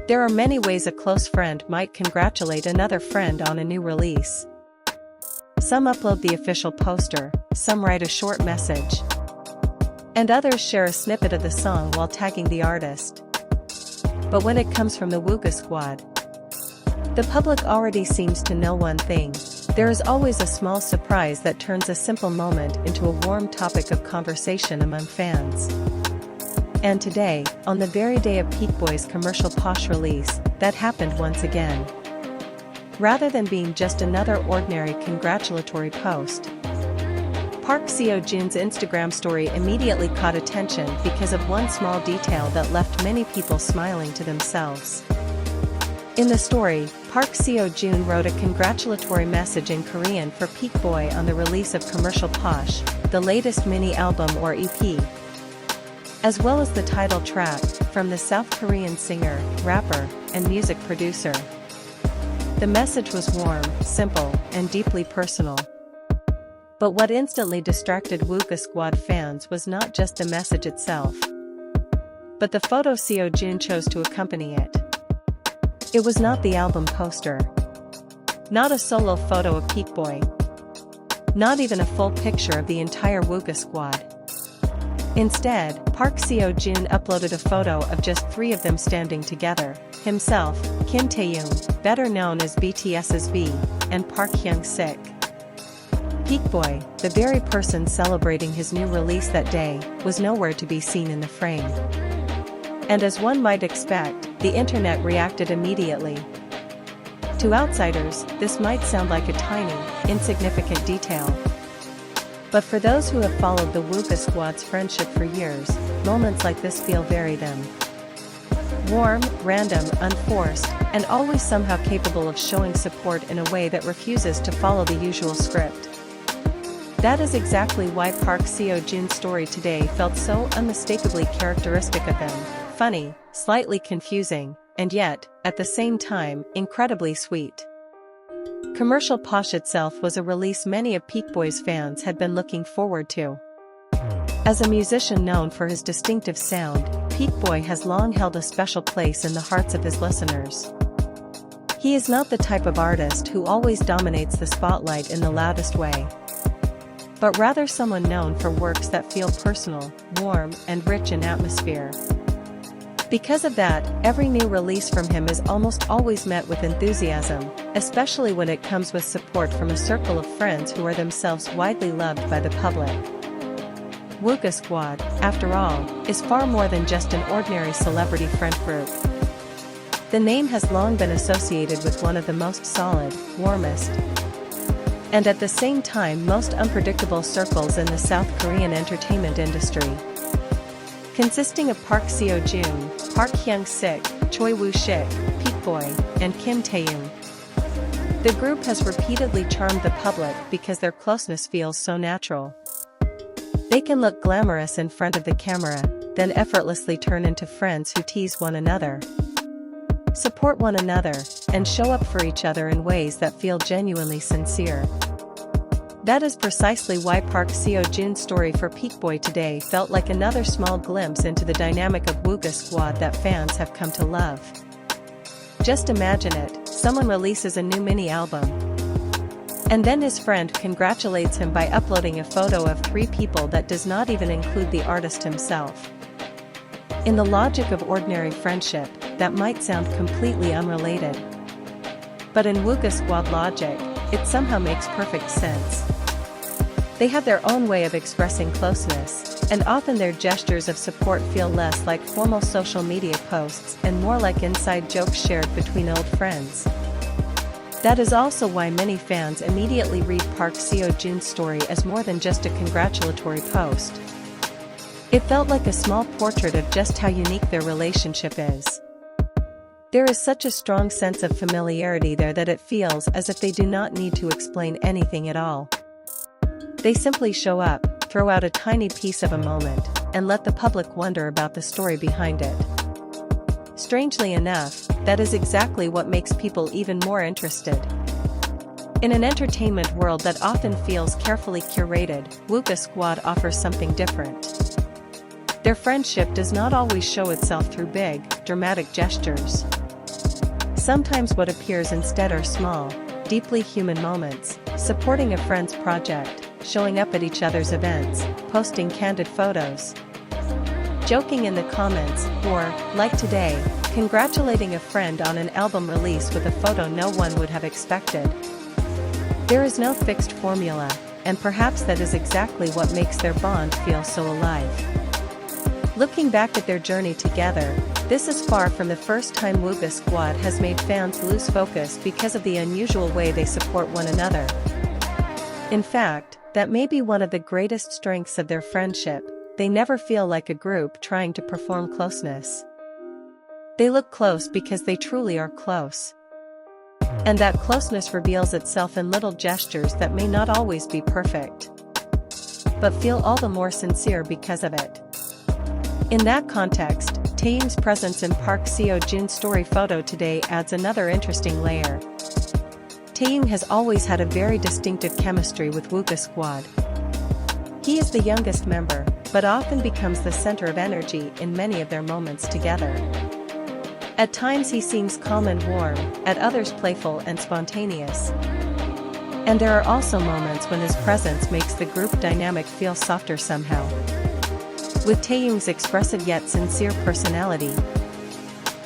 There are many ways a close friend might congratulate another friend on a new release. Some upload the official poster, some write a short message, and others share a snippet of the song while tagging the artist. But when it comes from the Wuga Squad, the public already seems to know one thing: there is always a small surprise that turns a simple moment into a warm topic of conversation among fans. And today, on the very day of Peak Boy's commercial Posh release, that happened once again. Rather than being just another ordinary congratulatory post, Park Seo Joon's Instagram story immediately caught attention because of one small detail that left many people smiling to themselves. In the story, Park Seo Joon wrote a congratulatory message in Korean for Peak Boy on the release of Commercial Posh, the latest mini-album or EP, as well as the title track, from the South Korean singer, rapper, and music producer. The message was warm, simple, and deeply personal. But what instantly distracted Wuga Squad fans was not just the message itself, but the photo Seo Joon chose to accompany it. It was not the album poster, not a solo photo of Peak Boy, not even a full picture of the entire Wuga Squad. Instead, Park Seo Joon uploaded a photo of just 3 of them standing together: himself, Kim Taehyung, better known as BTS's V, and Park Hyung-sik. Peak Boy, the very person celebrating his new release that day, was nowhere to be seen in the frame. And as one might expect, the internet reacted immediately. To outsiders, this might sound like a tiny, insignificant detail. But for those who have followed the Wuga Squad's friendship for years, moments like this feel very them. Warm, random, unforced, and always somehow capable of showing support in a way that refuses to follow the usual script. That is exactly why Park Seo Joon's story today felt so unmistakably characteristic of him: funny, slightly confusing, and yet, at the same time, incredibly sweet. Commercial Posh itself was a release many of Peak Boy's fans had been looking forward to. As a musician known for his distinctive sound, Peak Boy has long held a special place in the hearts of his listeners. He is not the type of artist who always dominates the spotlight in the loudest way, but rather someone known for works that feel personal, warm, and rich in atmosphere. Because of that, every new release from him is almost always met with enthusiasm, especially when it comes with support from a circle of friends who are themselves widely loved by the public. Wuga Squad, after all, is far more than just an ordinary celebrity friend group. The name has long been associated with one of the most solid, warmest, and at the same time most unpredictable circles in the South Korean entertainment industry. Consisting of Park Seo Joon, Park Hyung-sik, Choi Woo-shik, Peak Boy, and Kim Taehyung. The group has repeatedly charmed the public because their closeness feels so natural. They can look glamorous in front of the camera, then effortlessly turn into friends who tease one another, support one another, and show up for each other in ways that feel genuinely sincere. That is precisely why Park Seo Joon's story for Peak Boy today felt like another small glimpse into the dynamic of Wuga Squad that fans have come to love. Just imagine it: someone releases a new mini-album, and then his friend congratulates him by uploading a photo of 3 people that does not even include the artist himself. In the logic of ordinary friendship, that might sound completely unrelated. But in Wuga Squad logic, it somehow makes perfect sense. They have their own way of expressing closeness, and often their gestures of support feel less like formal social media posts and more like inside jokes shared between old friends. That is also why many fans immediately read Park Seo Joon's story as more than just a congratulatory post. It felt like a small portrait of just how unique their relationship is. There is such a strong sense of familiarity there that it feels as if they do not need to explain anything at all. They simply show up, throw out a tiny piece of a moment, and let the public wonder about the story behind it. Strangely enough, that is exactly what makes people even more interested. In an entertainment world that often feels carefully curated, Wuga Squad offers something different. Their friendship does not always show itself through big, dramatic gestures. Sometimes what appears instead are small, deeply human moments, supporting a friend's project, showing up at each other's events, posting candid photos, joking in the comments, or, like today, congratulating a friend on an album release with a photo no one would have expected. There is no fixed formula, and perhaps that is exactly what makes their bond feel so alive. Looking back at their journey together, this is far from the first time Wuga Squad has made fans lose focus because of the unusual way they support one another. In fact, that may be one of the greatest strengths of their friendship. They never feel like a group trying to perform closeness. They look close because they truly are close. And that closeness reveals itself in little gestures that may not always be perfect, but feel all the more sincere because of it. In that context, Taehyung's presence in Park Seo Joon's story photo today adds another interesting layer. Taehyung has always had a very distinctive chemistry with Wuga Squad. He is the youngest member, but often becomes the center of energy in many of their moments together. At times he seems calm and warm, at others playful and spontaneous. And there are also moments when his presence makes the group dynamic feel softer somehow. With Taehyung's expressive yet sincere personality,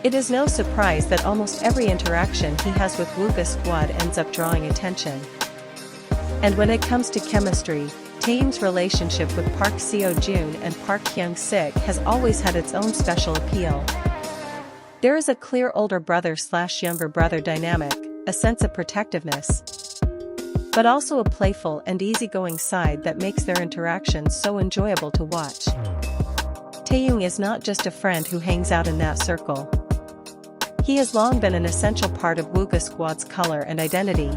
it is no surprise that almost every interaction he has with Wuga Squad ends up drawing attention. And when it comes to chemistry, Taehyung's relationship with Park Seo Joon and Park Hyung Sik has always had its own special appeal. There is a clear older brother/younger brother dynamic, a sense of protectiveness, but also a playful and easygoing side that makes their interactions so enjoyable to watch. Taehyung is not just a friend who hangs out in that circle. He has long been an essential part of Wuga Squad's color and identity.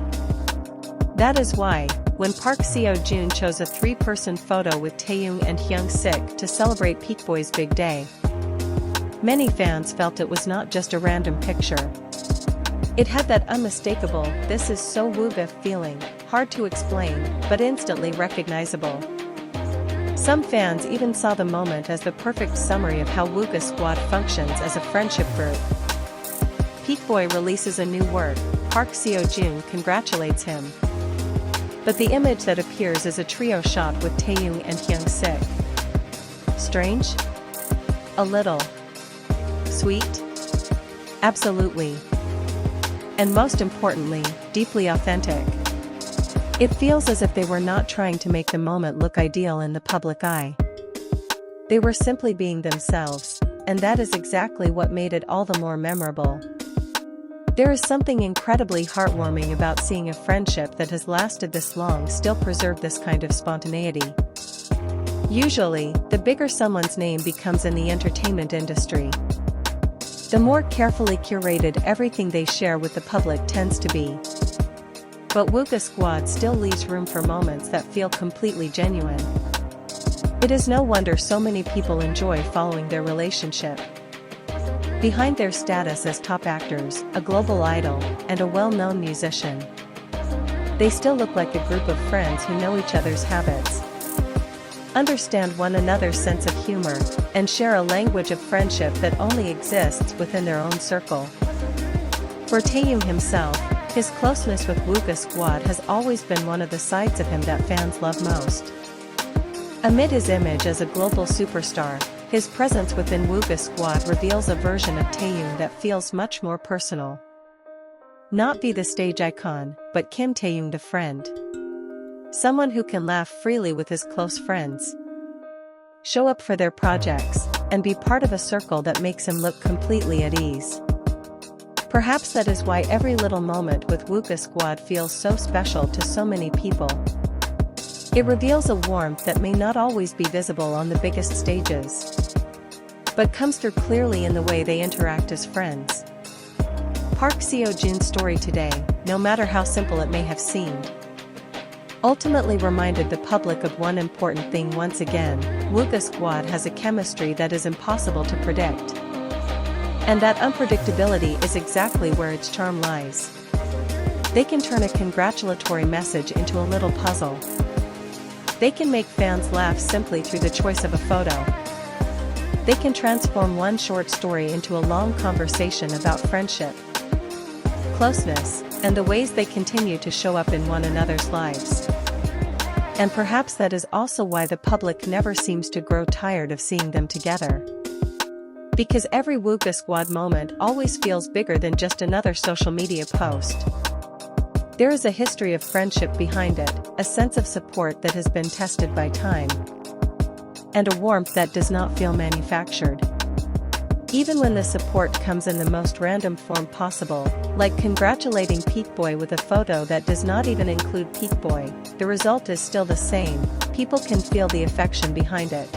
That is why, when Park Seo Joon chose a 3-person photo with Taehyung and Hyung Sik to celebrate Peak Boy's big day, many fans felt it was not just a random picture. It had that unmistakable, "this is so Wuga" feeling, hard to explain, but instantly recognizable. Some fans even saw the moment as the perfect summary of how Wuga Squad functions as a friendship group. Peak Boy releases a new work, Park Seo Joon congratulates him. But the image that appears is a trio shot with Taehyung and Hyung Sik. Strange? A little. Sweet? Absolutely. And most importantly, deeply authentic. It feels as if they were not trying to make the moment look ideal in the public eye. They were simply being themselves, and that is exactly what made it all the more memorable. There is something incredibly heartwarming about seeing a friendship that has lasted this long still preserve this kind of spontaneity. Usually, the bigger someone's name becomes in the entertainment industry, the more carefully curated everything they share with the public tends to be. But Wuga Squad still leaves room for moments that feel completely genuine. It is no wonder so many people enjoy following their relationship. Behind their status as top actors, a global idol, and a well-known musician, they still look like a group of friends who know each other's habits, understand one another's sense of humor, and share a language of friendship that only exists within their own circle. For Taehyung himself, his closeness with Wuga Squad has always been one of the sides of him that fans love most. Amid his image as a global superstar, his presence within Wuga Squad reveals a version of Taehyung that feels much more personal. Not be the stage icon, but Kim Taehyung the friend. Someone who can laugh freely with his close friends, show up for their projects, and be part of a circle that makes him look completely at ease. Perhaps that is why every little moment with Wuga Squad feels so special to so many people. It reveals a warmth that may not always be visible on the biggest stages, but comes through clearly in the way they interact as friends. Park Seo Joon's story today, no matter how simple it may have seemed, ultimately reminded the public of one important thing once again: Wuga Squad has a chemistry that is impossible to predict. And that unpredictability is exactly where its charm lies. They can turn a congratulatory message into a little puzzle. They can make fans laugh simply through the choice of a photo. They can transform one short story into a long conversation about friendship. closeness, and the ways they continue to show up in one another's lives. And perhaps that is also why the public never seems to grow tired of seeing them together. Because every Wuga Squad moment always feels bigger than just another social media post. There is a history of friendship behind it, a sense of support that has been tested by time, and a warmth that does not feel manufactured. Even when the support comes in the most random form possible, like congratulating Peak Boy with a photo that does not even include Peak Boy, the result is still the same. People can feel the affection behind it.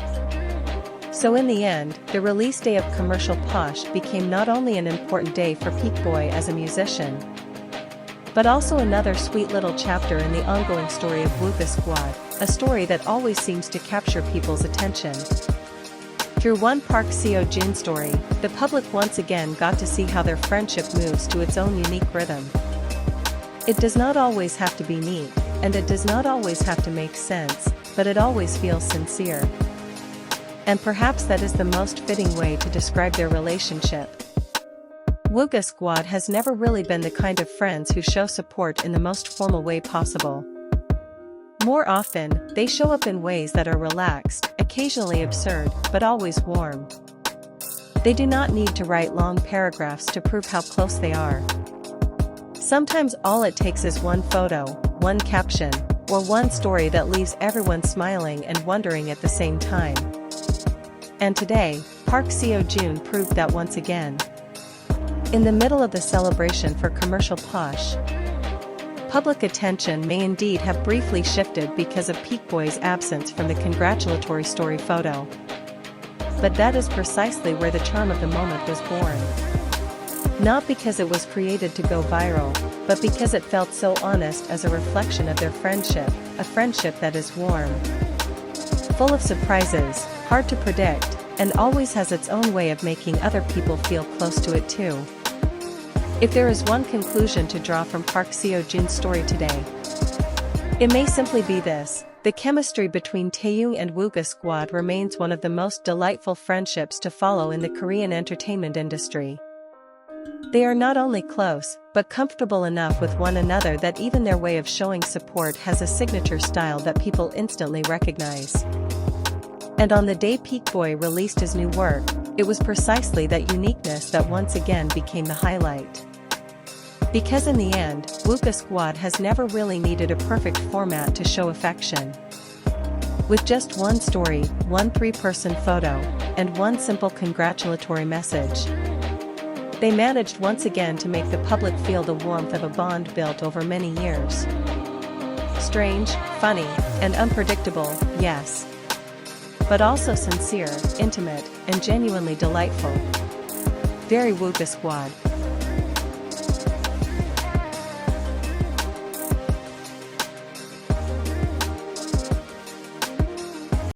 So in the end, the release day of Commercial Posh became not only an important day for Peak Boy as a musician, but also another sweet little chapter in the ongoing story of Wuga Squad, a story that always seems to capture people's attention. Through one Park Seo Joon story, the public once again got to see how their friendship moves to its own unique rhythm. It does not always have to be neat, and it does not always have to make sense, but it always feels sincere. And perhaps that is the most fitting way to describe their relationship. Wuga Squad has never really been the kind of friends who show support in the most formal way possible. More often, they show up in ways that are relaxed, occasionally absurd, but always warm. They do not need to write long paragraphs to prove how close they are. Sometimes all it takes is one photo, one caption, or one story that leaves everyone smiling and wondering at the same time. And today, Park Seo Joon proved that once again. In the middle of the celebration for Commercial Posh, public attention may indeed have briefly shifted because of Peak Boy's absence from the congratulatory story photo. But that is precisely where the charm of the moment was born. Not because it was created to go viral, but because it felt so honest as a reflection of their friendship, a friendship that is warm, full of surprises, hard to predict, and always has its own way of making other people feel close to it too. If there is one conclusion to draw from Park Seo Joon's story today, it may simply be this: the chemistry between Taehyung and Wooga Squad remains one of the most delightful friendships to follow in the Korean entertainment industry. They are not only close, but comfortable enough with one another that even their way of showing support has a signature style that people instantly recognize. And on the day Peak Boy released his new work, it was precisely that uniqueness that once again became the highlight. Because in the end, Wuga Squad has never really needed a perfect format to show affection. With just one story, one three-person photo, and one simple congratulatory message, they managed once again to make the public feel the warmth of a bond built over many years. Strange, funny, and unpredictable, yes. But also sincere, intimate, and genuinely delightful. Very Wuga Squad.